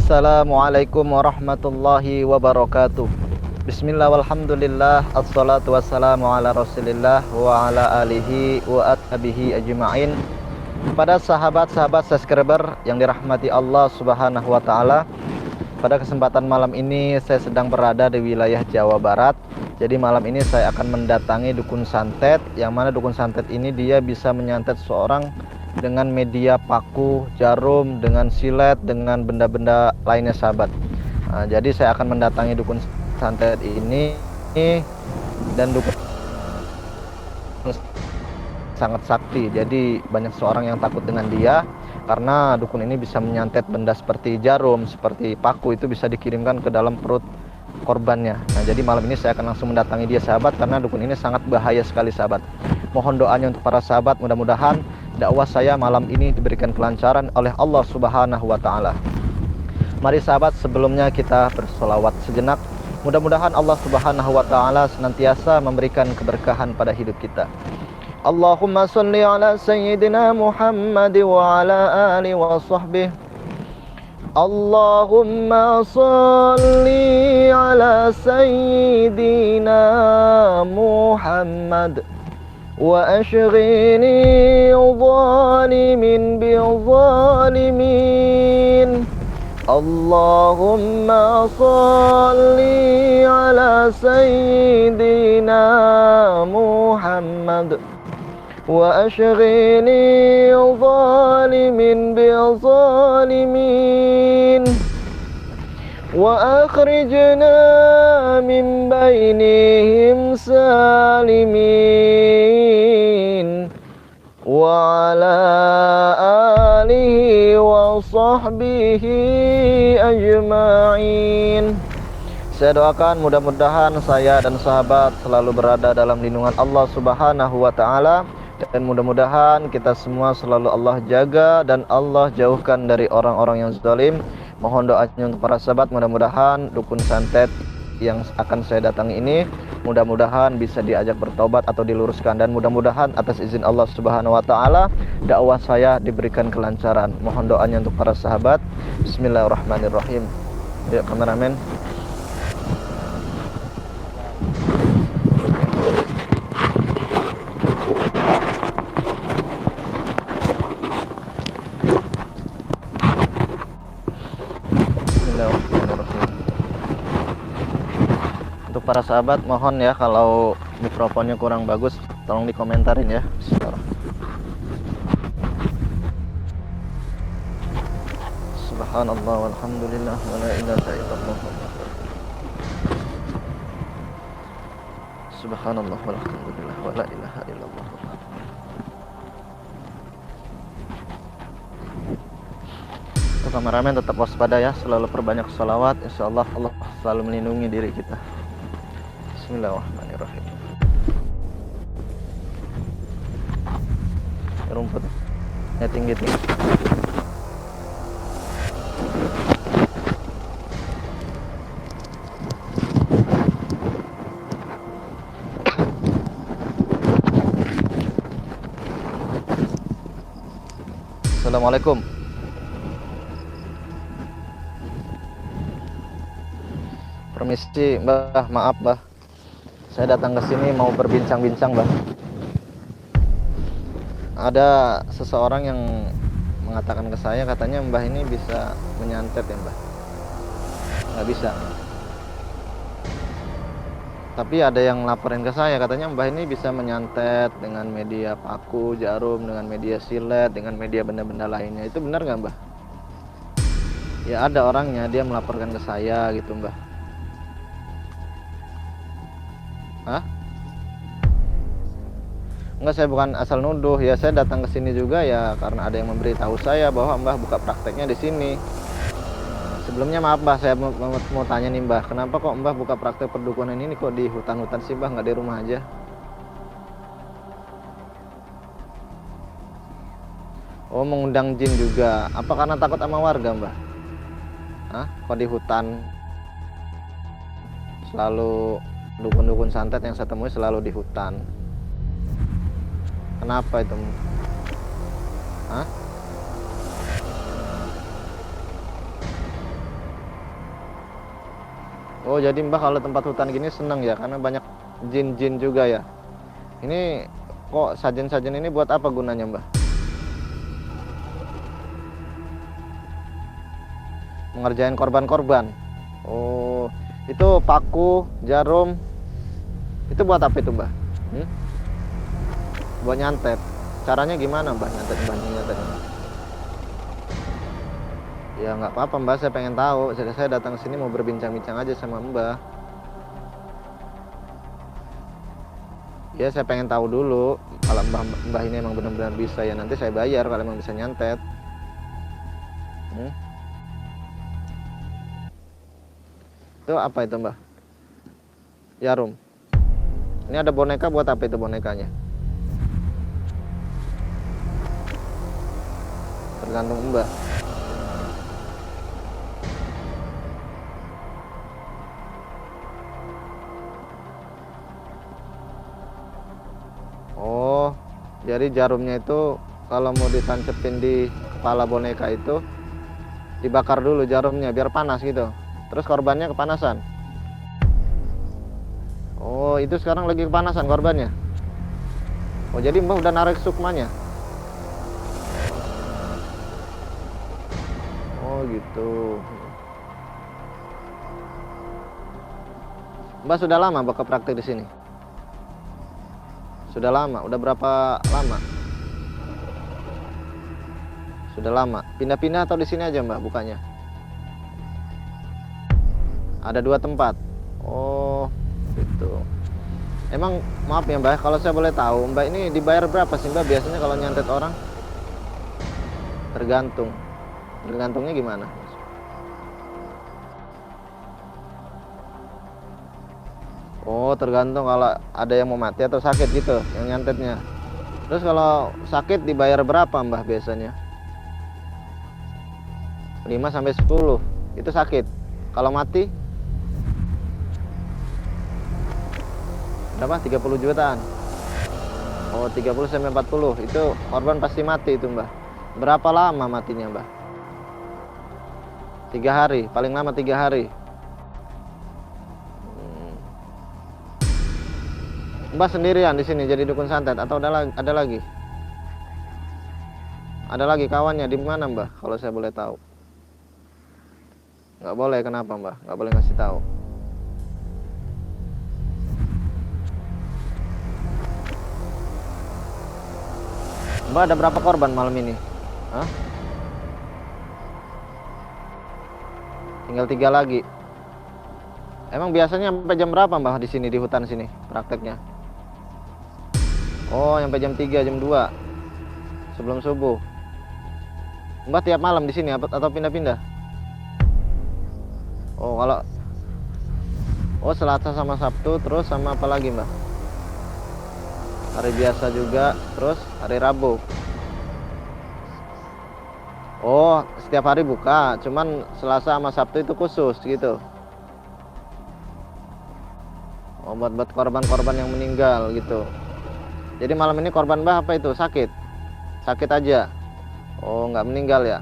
Assalamualaikum warahmatullahi wabarakatuh. Bismillah walhamdulillah, assalatu wassalamu ala rasulillah wa ala alihi wa ashabihi ajma'in. Pada sahabat-sahabat subscriber yang dirahmati Allah subhanahu wa ta'ala, pada kesempatan malam ini saya sedang berada di wilayah Jawa Barat. Jadi malam ini saya akan mendatangi dukun santet, yang mana dukun santet ini dia bisa menyantet seorang dengan media paku, jarum, dengan silet, dengan benda-benda lainnya sahabat. Jadi saya akan mendatangi dukun santet ini, dan dukun sangat sakti. Jadi banyak seorang yang takut dengan dia, karena dukun ini bisa menyantet benda seperti jarum, seperti paku, itu bisa dikirimkan ke dalam perut korbannya. Jadi malam ini saya akan langsung mendatangi dia sahabat, karena dukun ini sangat bahaya sekali sahabat. Mohon doanya untuk para sahabat, mudah-mudahan dakwah saya malam ini diberikan kelancaran oleh Allah subhanahu wa ta'ala. Mari sahabat, sebelumnya kita bersolawat sejenak. Mudah-mudahan Allah subhanahu wa ta'ala senantiasa memberikan keberkahan pada hidup kita. Allahumma salli ala sayyidina Muhammad wa ala ali wa sahbihi. Allahumma salli ala sayyidina Muhammad wa ashghini zalimin bi zalimin. Allahumma salli ala sayyidina Muhammad wa ashghini zalimin bi zalimin wa akhrijna min bainihim salimin wa ala alihi wa sahbihi ajma'in. Saya doakan mudah-mudahan saya dan sahabat selalu berada dalam lindungan Allah subhanahu wa ta'ala, dan mudah-mudahan kita semua selalu Allah jaga dan Allah jauhkan dari orang-orang yang zalim. Mohon doanya untuk para sahabat, mudah-mudahan dukun santet yang akan saya datangi ini mudah-mudahan bisa diajak bertobat atau diluruskan, dan mudah-mudahan atas izin Allah subhanahu wa ta'ala dakwah saya diberikan kelancaran. Mohon doanya untuk para sahabat. Bismillahirrahmanirrahim. Ya kameramen. Untuk para sahabat, mohon ya kalau mikrofonnya kurang bagus tolong dikomentarin ya. Subhanallah walhamdulillah wa la ilaha illallah. Subhanallah walhamdulillah wa la ilaha illallah. Untuk kameramen tetap waspada ya, selalu perbanyak sholawat, insyaallah Allah selalu melindungi diri kita. Bismillahirrahmanirrahim. Rumputnya tinggi-tinggi. Assalamualaikum. Permisi Mbah, maaf Mbah. Saya datang ke sini mau berbincang-bincang, Mbah. Ada seseorang yang mengatakan ke saya, katanya Mbah ini bisa menyantet ya, Mbah. Nggak bisa. Tapi ada yang laporin ke saya, katanya Mbah ini bisa menyantet dengan media paku, jarum, dengan media silet, dengan media benda-benda lainnya. Itu benar nggak, Mbah? Ya ada orangnya, dia melaporkan ke saya gitu, Mbah. Hah? Enggak, saya bukan asal nuduh ya, saya datang ke sini juga ya karena ada yang memberitahu saya bahwa Mbah buka prakteknya di sini. Sebelumnya maaf Mbah, saya mau tanya nih Mbah, kenapa kok Mbah buka praktek perdukunan ini kok di hutan-hutan sih Mbah, nggak di rumah aja? Oh, mengundang jin juga. Apa karena takut sama warga Mbah? Hah? Kok di hutan selalu dukun-dukun santet yang saya temui selalu di hutan? Kenapa itu? Hah? Oh, jadi Mbah kalau tempat hutan gini seneng ya, karena banyak jin-jin juga ya. Ini kok sajen-sajen ini buat apa gunanya, Mbah? Mengerjain korban-korban. Oh, itu paku, jarum, itu buat apa itu, Mbah? Hmm? Buat nyantet. Caranya gimana, Mbah? Nyantet. Ya nggak apa-apa, Mbah, saya pengen tahu. Saya datang ke sini mau berbincang-bincang aja sama Mbah. Ya saya pengen tahu dulu. Kalau Mbah ini emang benar-benar bisa, ya nanti saya bayar kalau emang bisa nyantet. Hmm? Itu apa itu, Mbah? Jarum. Ini ada boneka, buat apa itu bonekanya? Tergantung Mbah. Oh, jadi jarumnya itu kalau mau ditancepin di kepala boneka itu dibakar dulu jarumnya biar panas gitu. Terus korbannya kepanasan. Oh, itu sekarang lagi kepanasan korbannya. Oh, jadi Mbah udah narik sukmanya. Oh, gitu. Mbah sudah lama Mbah praktek di sini? Sudah lama. Udah berapa lama? Sudah lama. Pindah-pindah atau di sini aja, Mbah, bukanya? Ada 2 tempat. Oh, gitu. Emang maaf ya, Mbah, kalau saya boleh tahu, Mbak ini dibayar berapa sih, Mbah, biasanya kalau nyantet orang? Tergantung. Tergantungnya gimana? Oh, tergantung kalau ada yang mau mati atau sakit gitu yang nyantetnya. Terus kalau sakit dibayar berapa, Mbah, biasanya? 5 sampai 10. Itu sakit. Kalau mati berapa? 30 jutaan. Oh, 30 sampai 40. Itu korban pasti mati itu, Mbah. Berapa lama matinya, Mbah? 3 hari, paling lama 3 hari. Mbah sendirian di sini jadi dukun santet atau ada lagi? Ada lagi kawannya di mana, Mbah? Kalau saya boleh tahu. Nggak boleh, kenapa, Mbah? Nggak boleh ngasih tahu. Mbah ada berapa korban malam ini? Hah? Tinggal 3 lagi. Emang biasanya sampai jam berapa, Mbah, di sini di hutan sini prakteknya? Oh, sampai jam 3, jam 2 sebelum subuh. Mbah tiap malam di sini atau pindah-pindah? Oh, Selasa sama Sabtu, terus sama apa lagi, Mbah? Hari biasa juga, terus hari Rabu. Oh, setiap hari buka, cuman Selasa sama Sabtu itu khusus gitu. Oh, buat korban-korban yang meninggal gitu. Jadi malam ini korban Mbah apa itu? Sakit? Sakit aja? Oh, nggak meninggal ya?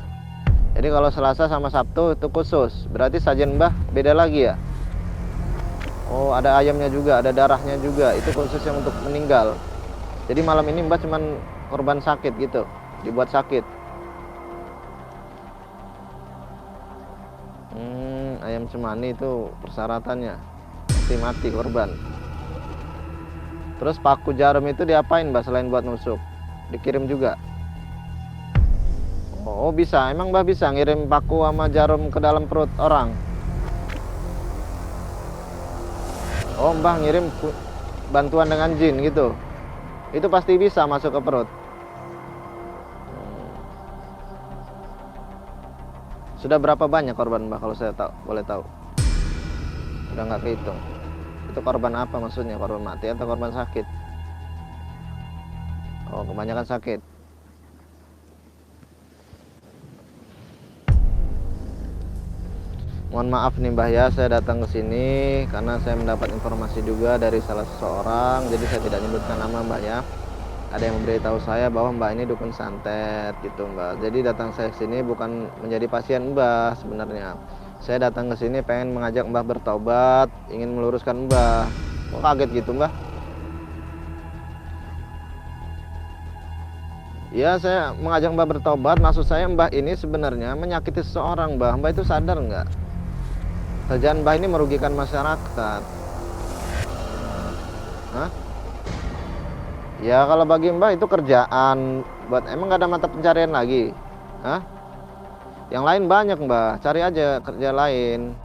Jadi kalau Selasa sama Sabtu itu khusus. Berarti sajen Mbah beda lagi ya? Oh, ada ayamnya juga, ada darahnya juga. Itu khusus yang untuk meninggal. Jadi malam ini Mbah cuman korban sakit gitu, dibuat sakit. Ayam cemani itu persyaratannya mati korban. Terus paku jarum itu diapain, Mbah, selain buat nusuk? Dikirim juga? Oh, bisa. Emang Mbah bisa ngirim paku sama jarum ke dalam perut orang? Oh, Mbah ngirim bantuan dengan jin gitu? Itu pasti bisa masuk ke perut. Sudah berapa banyak korban, Mbah, kalau saya boleh tahu? Udah nggak kehitung. Itu korban apa maksudnya? Korban mati atau korban sakit? Oh, kebanyakan sakit. Mohon maaf nih, Mbah, ya, saya datang ke sini karena saya mendapat informasi juga dari salah seseorang. Jadi saya tidak menyebutkan nama, Mbah, ya. Ada yang memberitahu saya bahwa Mbah ini dukun santet gitu, Mbah. Jadi datang saya ke sini bukan menjadi pasien Mbah sebenarnya. Saya datang ke sini pengen mengajak Mbah bertobat, ingin meluruskan Mbah. Kok kaget gitu, Mbah? Ya, saya mengajak Mbah bertobat, maksud saya Mbah ini sebenarnya menyakiti seseorang, Mbah. Mbah itu sadar nggak? Kerjaan Mbah ini merugikan masyarakat. Hah? Ya, kalau bagi Mbah itu kerjaan. Emang nggak ada mata pencarian lagi? Hah? Yang lain banyak, Mbah. Cari aja kerja lain.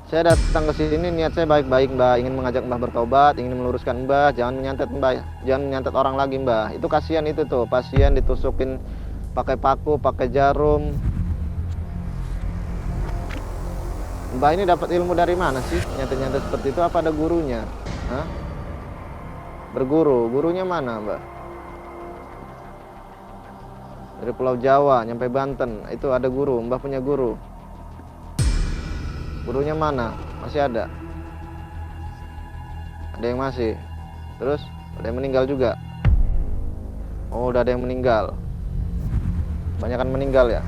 Saya datang ke sini niat saya baik-baik, Mbah. Ingin mengajak Mbah bertobat, ingin meluruskan Mbah. Jangan menyantet, Mbah. Jangan menyantet orang lagi, Mbah. Itu kasihan itu tuh, pasien ditusukin pakai paku, pakai jarum. Mbah ini dapat ilmu dari mana sih? Nyantet-nyantet seperti itu, apa ada gurunya? Hah? Berguru, gurunya mana, Mbah? Dari Pulau Jawa nyampe Banten, itu ada guru, Mbah punya guru. Gurunya mana? Masih ada? Ada yang masih? Terus ada yang meninggal juga? Oh, udah ada yang meninggal. Banyakan meninggal ya?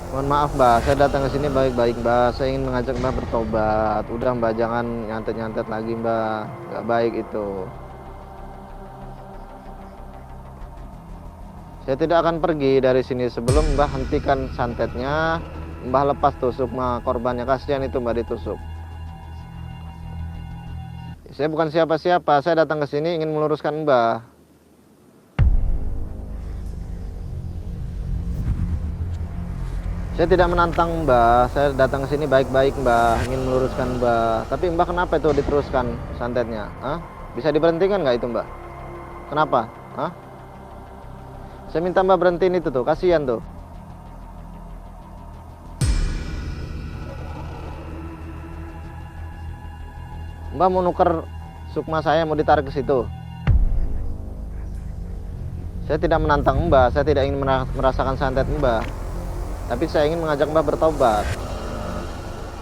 Mohon maaf, Mbah, saya datang ke sini baik-baik, Mbah. Saya ingin mengajak Mbah bertobat. Udah, Mbah, jangan nyantet-nyantet lagi, Mbah. Gak baik itu. Saya tidak akan pergi dari sini sebelum Mbah hentikan santetnya. Mbah lepas tusuk korbannya, kasihan itu Mbah ditusuk. Saya bukan siapa-siapa, saya datang ke sini ingin meluruskan Mbah. Saya tidak menantang Mbah, saya datang ke sini baik-baik Mbah, ingin meluruskan Mbah. Tapi Mbah kenapa itu diteruskan santetnya? Hah? Bisa diberhentikan nggak itu Mbah? Kenapa? Hah? Saya minta Mbah berhentiin itu tuh, kasihan tuh. Mbah mau nuker sukma saya, mau ditarik ke situ. Saya tidak menantang Mbah, saya tidak ingin merasakan santet Mbah. Tapi saya ingin mengajak Mbah bertobat.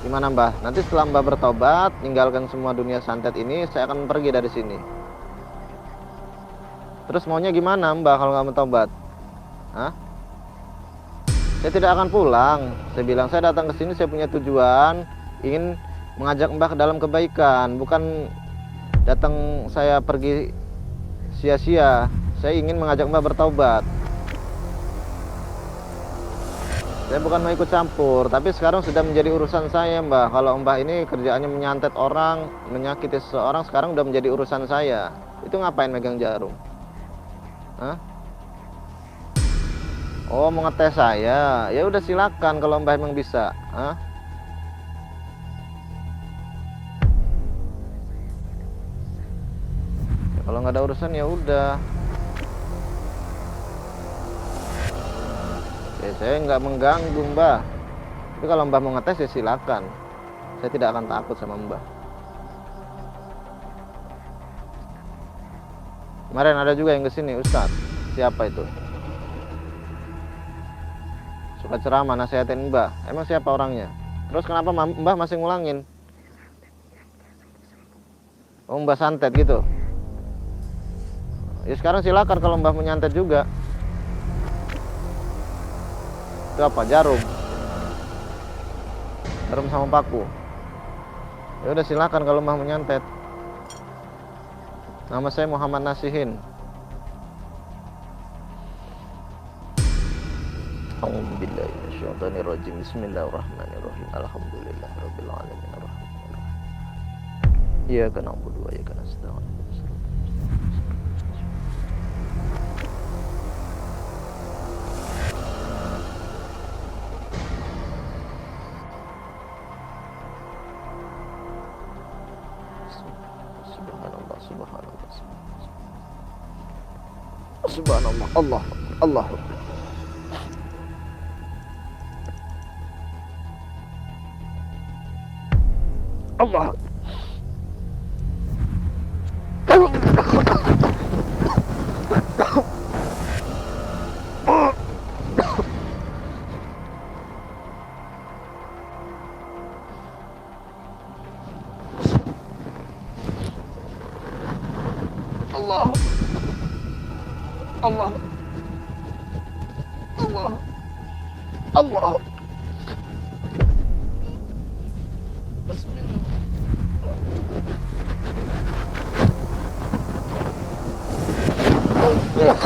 Gimana Mbah? Nanti setelah Mbah bertobat, tinggalkan semua dunia santet ini, saya akan pergi dari sini. Terus maunya gimana Mbah kalau nggak bertobat? Hah? Saya tidak akan pulang. Saya bilang saya datang ke sini, saya punya tujuan, ingin mengajak Mbah ke dalam kebaikan, bukan datang saya pergi sia-sia. Saya ingin mengajak Mbah bertobat. Saya bukan mau ikut campur, tapi sekarang sudah menjadi urusan saya, Mbah. Kalau Mbah ini kerjaannya menyantet orang, menyakiti seseorang, sekarang udah menjadi urusan saya. Itu ngapain megang jarum? Hah? Oh, mau ngetes saya? Ya udah silakan kalau Mbah emang bisa. Hah? Ya, kalau nggak ada urusan ya udah. Ya, saya nggak mengganggu Mbah. Tapi kalau Mbah mau ngetes ya silakan. Saya tidak akan takut sama Mbah. Kemarin ada juga yang kesini, Ustadz. Siapa itu? Suka ceramah, nasihatin Mbah. Emang siapa orangnya? Terus kenapa Mbah masih ngulangin? Oh, Mbah santet gitu. Ya sekarang silakan kalau Mbah mau nyantet juga. Itu apa? Jarum sama paku. Ya udah silakan kalau Mbah menyantet. Nama saya Muhammad Nasihin. A'udzubillahi minasyaitonirrajim. Bismillahirrahmanirrahim. Alhamdulillahirabbil alamin. Arrahmanirrahim. Iyyaka na'budu wa iyyaka nasta'in. Subhanallah, Allah, Allah. Allah. Allah. Allah. Allah. Allah. Allah.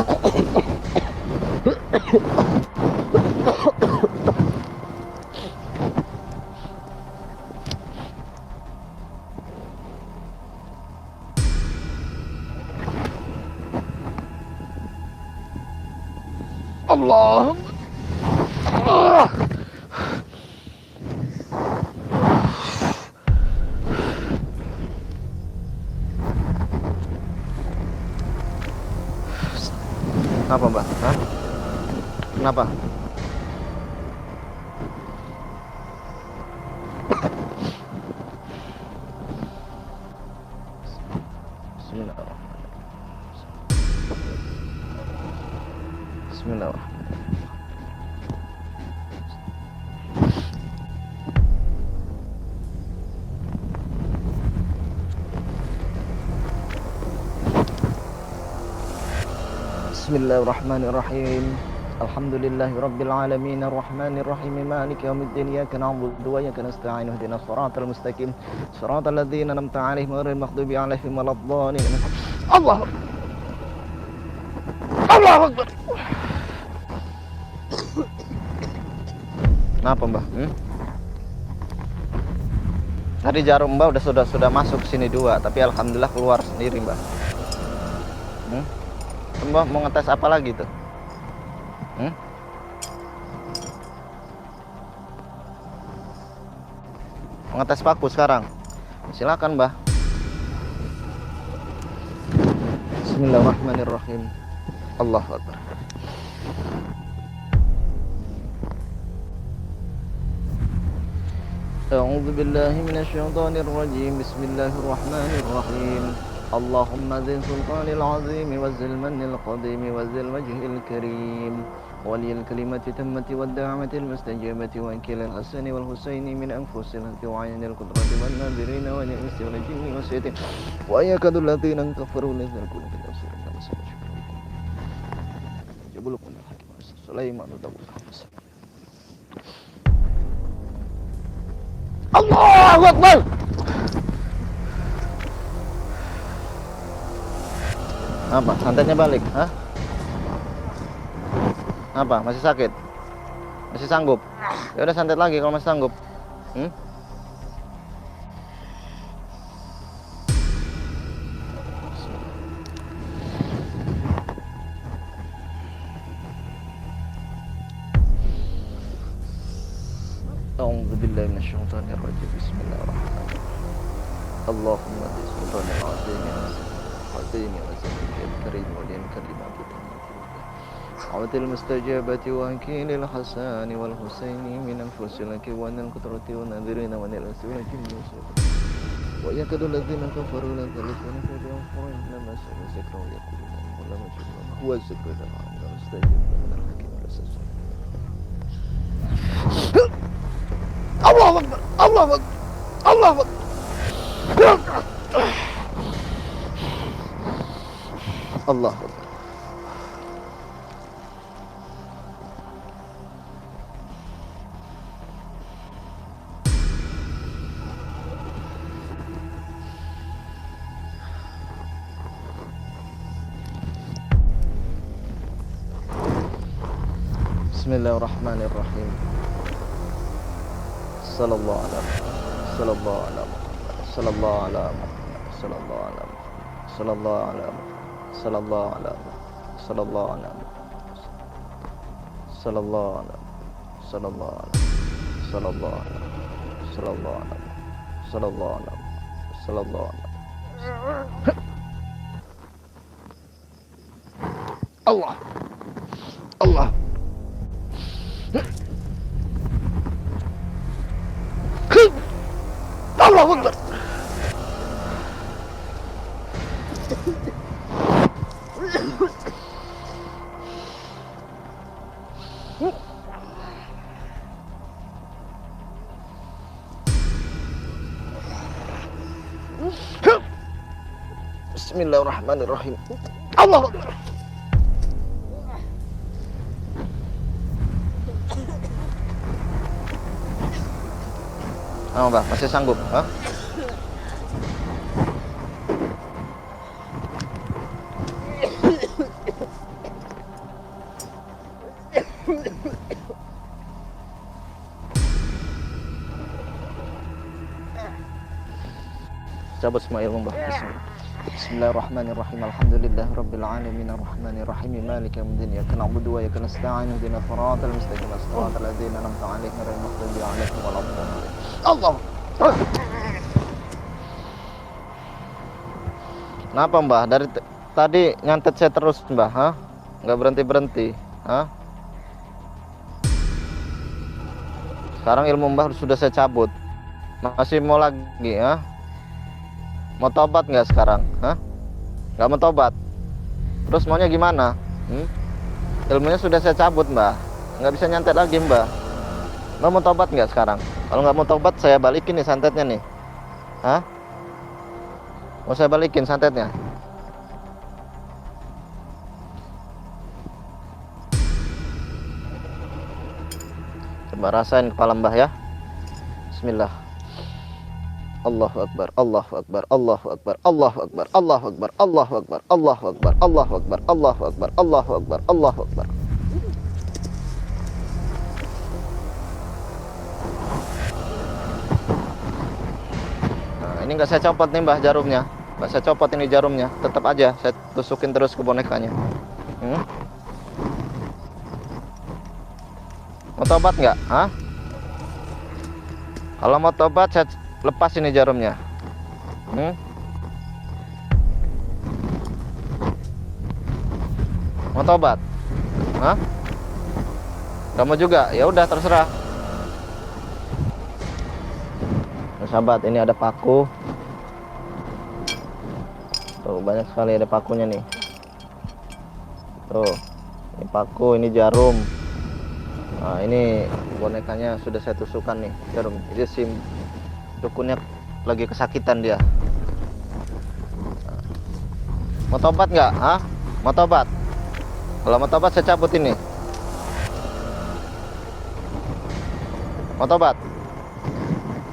Kenapa, Mbak? Hah? Kenapa? Bismillahirrahmanirrahim. Bismillahirrahmanirrahim. Bismillahirrahmanirrahim. Alhamdulillahi rabbil alamin arrahmanir rahim maliki yaumiddin iyyaka na'budu wa iyyaka nasta'in ihdinas siratal mustaqim siratal ladzina an'amta 'alaihim ghairil maghdubi 'alaihim waladdallin. Allah. Allahu Akbar. Kenapa, Mbah? Tadi jarum Mbah sudah masuk sini 2, tapi alhamdulillah keluar sendiri, Mbah. Mbah mau ngetes apa lagi tuh? Mau ngetes paku sekarang? Silakan, Mbah. Bismillahirrahmanirrahim. Allahu Akbar. A'udzu billahi minasyaitonir rajim. Bismillahirrahmanirrahim. Allahumma dzil sultanil azim wa dzil manil qadim wa dzil wajhil karim waliyil kalimati tammati wad da'watil mustajabati wa kilal hasani wal husaini min anfusil hati wa aynil qudrati wan nadirin wa ni'mati wal jinni wa syaitin wa yakadul ladzina kafaru la yakunu bil asr jabulukum hakim Sulaiman Allahu Akbar. Apa? Santetnya balik? Hah? Apa? Masih sakit? Masih sanggup? Ya udah santet lagi kalau masih sanggup. A'udzu billahi minasyaitonir rajim. Bismillahirrahmanirrahim. Allahumma bisultanil azim العظيم وسلم الكريم وللكلمات عود المستجابة وأكيل الحسن والحسين من أنفس الأكوان القدرة والنذرين والناس والجن ويكاد الذين كفروا لا يثلثون فيهم إنما سمع ذكره يقولون ولا مجنون هو الذكر العام المستجاب من الحكيم الأساس. الله أكبر الله أكبر الله أكبر. Allah. Bismillahirrahmanirrahim. Sallallahu ala Muhammad. Sallallahu ala Muhammad. Sallallahu ala Muhammad. Sallallahu ala Muhammad. Sallallahu ala Muhammad. Sallallahu ala sallallahu ala sallallahu ala sallallahu ala sallallahu ala sallallahu ala sallallahu ala sallallahu ala Allah Allah Allahu Akbar. Bismillahirrahmanirrahim. Allah Akbar. Mbak, masih sanggup? Hah? Cabut semua ilmu Mbah. Bismillahirrahmanirrahim. Alhamdulillahirabbil alamin arrahmanirrahim maliki yaumiddin. Iyyaka na'budu wa iyyaka nasta'in ihdinas siratal mustaqim siratal ladzina an'amta 'alaihim ghairil maghdubi 'alaihim waladdallin. Allah. Kenapa Mbah? Dari tadi nyantet saya terus Mbah, ha? Enggak berhenti-berhenti, ha? Sekarang ilmu Mbah sudah saya cabut. Masih mau lagi, ha? Mau tobat nggak sekarang? Hah? Nggak mau tobat? Terus maunya gimana? Ilmunya sudah saya cabut Mbah. Nggak bisa nyantet lagi Mbah. Mbah mau tobat nggak sekarang? Kalau nggak mau tobat saya balikin nih santetnya nih. Hah? Mau saya balikin santetnya? Coba rasain kepala Mbah ya. Bismillah. Allahu Akbar, Allahu Akbar, Allahu Akbar, Allahu Akbar, Allahu Akbar, Allahu Akbar, Allahu Akbar, Allahu Akbar, Allahu Akbar, Allahu Akbar, Allahu Akbar. Nah, ini nggak saya copot nih Mbah jarumnya. Nggak saya copot ini jarumnya. Tetap aja saya tusukin terus ke bonekanya. Mau tobat nggak? Hah? Kalau mau tobat saya lepas ini jarumnya. Mau tobat? Hah? Kamu juga? Ya udah terserah. Nah, sahabat, ini ada paku. Tuh, banyak sekali ada pakunya nih. Tuh, ini paku, ini jarum. Nah, ini bonekanya sudah saya tusukkan nih, jarum. Ini SIM dukunnya lagi kesakitan dia. Mau tobat nggak? Hah? Mau tobat? Kalau mau tobat saya cabut ini. Mau tobat?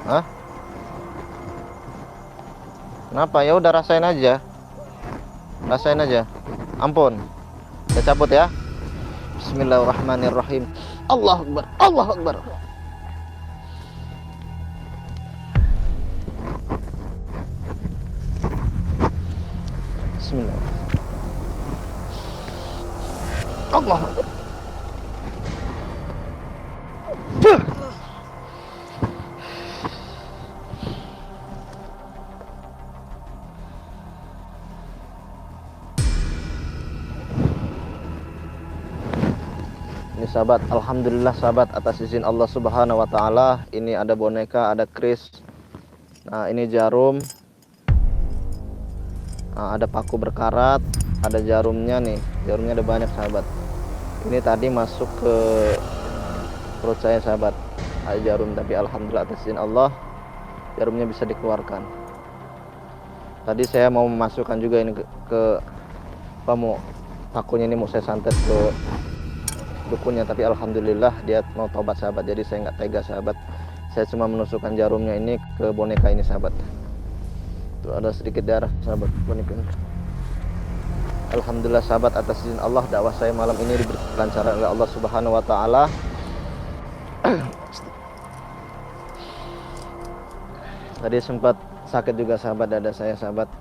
Hah? Kenapa? Ya udah rasain aja. Rasain aja. Ampun. Saya cabut ya. Bismillahirrahmanirrahim. Allahu Akbar. Allahu Akbar. Bismillah. Allah. Ini sahabat, alhamdulillah sahabat, atas izin Allah Subhanahu wa taala, ini ada boneka, ada kris. Nah, ini jarum. Nah, ada paku berkarat, ada jarumnya nih. Jarumnya ada banyak sahabat. Ini tadi masuk ke perut saya sahabat. Ada jarum, tapi alhamdulillah atas izin Allah jarumnya bisa dikeluarkan. Tadi saya mau memasukkan juga ini ke pakunya ini mau saya santet ke dukunnya, tapi alhamdulillah dia mau tobat sahabat. Jadi saya nggak tega sahabat. Saya cuma menusukkan jarumnya ini ke boneka ini sahabat. Tuh, ada sedikit darah sahabat boneka. Alhamdulillah sahabat, atas izin Allah dakwah saya malam ini diberi kelancaran oleh Allah Subhanahu wa taala. Tadi sempat sakit juga sahabat dada saya sahabat,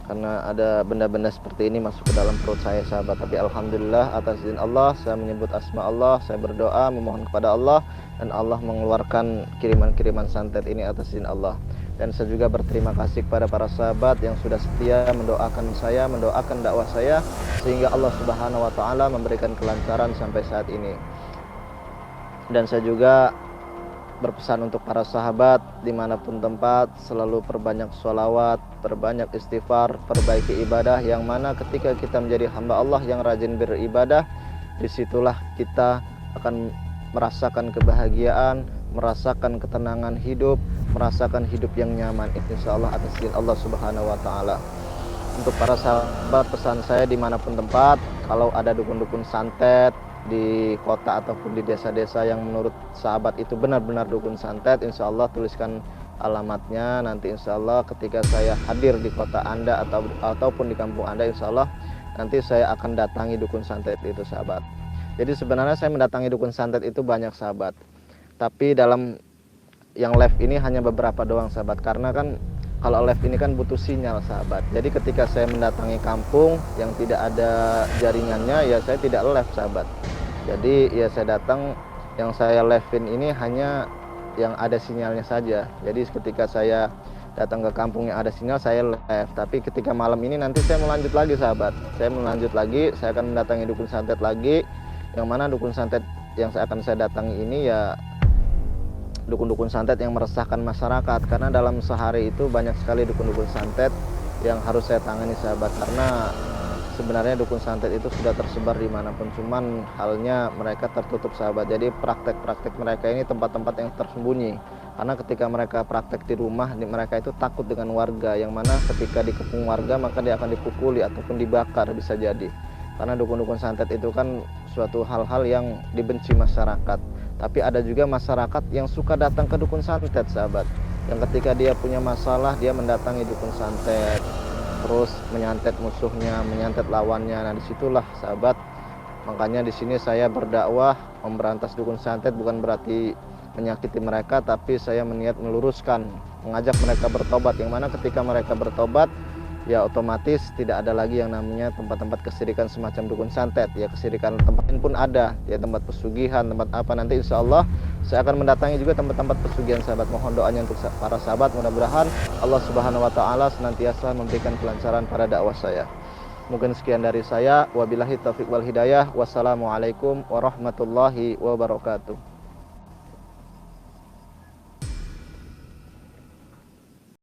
karena ada benda-benda seperti ini masuk ke dalam perut saya sahabat. Tapi alhamdulillah atas izin Allah saya menyebut asma Allah, saya berdoa memohon kepada Allah, dan Allah mengeluarkan kiriman-kiriman santet ini atas izin Allah. Dan saya juga berterima kasih kepada para sahabat yang sudah setia mendoakan saya, mendoakan dakwah saya, sehingga Allah Subhanahu wa taala memberikan kelancaran sampai saat ini. Dan saya juga berpesan untuk para sahabat dimanapun tempat, selalu perbanyak sholawat, perbanyak istighfar, perbaiki ibadah, yang mana ketika kita menjadi hamba Allah yang rajin beribadah, disitulah kita akan merasakan kebahagiaan, merasakan ketenangan hidup, merasakan hidup yang nyaman, insyaallah atas izin Allah Subhanahu wa taala. Untuk para sahabat, pesan saya dimanapun tempat, kalau ada dukun-dukun santet di kota ataupun di desa-desa yang menurut sahabat itu benar-benar dukun santet, insyaallah tuliskan alamatnya. Nanti insyaallah ketika saya hadir di kota Anda ataupun di kampung Anda, insyaallah nanti saya akan datangi dukun santet itu sahabat. Jadi sebenarnya saya mendatangi dukun santet itu banyak sahabat, tapi dalam yang live ini hanya beberapa doang sahabat, karena kan kalau live ini kan butuh sinyal sahabat. Jadi ketika saya mendatangi kampung yang tidak ada jaringannya, ya saya tidak live sahabat. Jadi ya saya datang, yang saya live-in ini hanya yang ada sinyalnya saja. Jadi ketika saya datang ke kampung yang ada sinyal, saya live. Tapi ketika malam ini nanti saya melanjut lagi sahabat, saya melanjut lagi, saya akan mendatangi dukun santet lagi, yang mana dukun santet yang akan saya datangi ini ya dukun-dukun santet yang meresahkan masyarakat, karena dalam sehari itu banyak sekali dukun-dukun santet yang harus saya tangani sahabat, karena sebenarnya dukun santet itu sudah tersebar dimanapun, cuman halnya mereka tertutup sahabat. Jadi praktek-praktek mereka ini tempat-tempat yang tersembunyi, karena ketika mereka praktek di rumah, mereka itu takut dengan warga, yang mana ketika dikepung warga maka dia akan dipukuli ataupun dibakar bisa jadi, karena dukun-dukun santet itu kan suatu hal-hal yang dibenci masyarakat. Tapi ada juga masyarakat yang suka datang ke dukun santet sahabat, yang ketika dia punya masalah dia mendatangi dukun santet, terus menyantet musuhnya, menyantet lawannya. Nah disitulah sahabat, makanya di sini saya berdakwah memberantas dukun santet bukan berarti menyakiti mereka, tapi saya meniat meluruskan, mengajak mereka bertobat, yang mana ketika mereka bertobat ya otomatis tidak ada lagi yang namanya tempat-tempat kesirikan semacam dukun santet. Ya kesirikan tempat ini pun ada, ya tempat pesugihan, tempat apa, nanti insya Allah saya akan mendatangi juga tempat-tempat pesugihan sahabat. Mohon doanya untuk para sahabat, mudah-mudahan Allah Subhanahu wa taala senantiasa memberikan kelancaran pada dakwah saya. Mungkin sekian dari saya, wabillahi taufiq wal hidayah. Wassalamualaikum warahmatullahi wabarakatuh.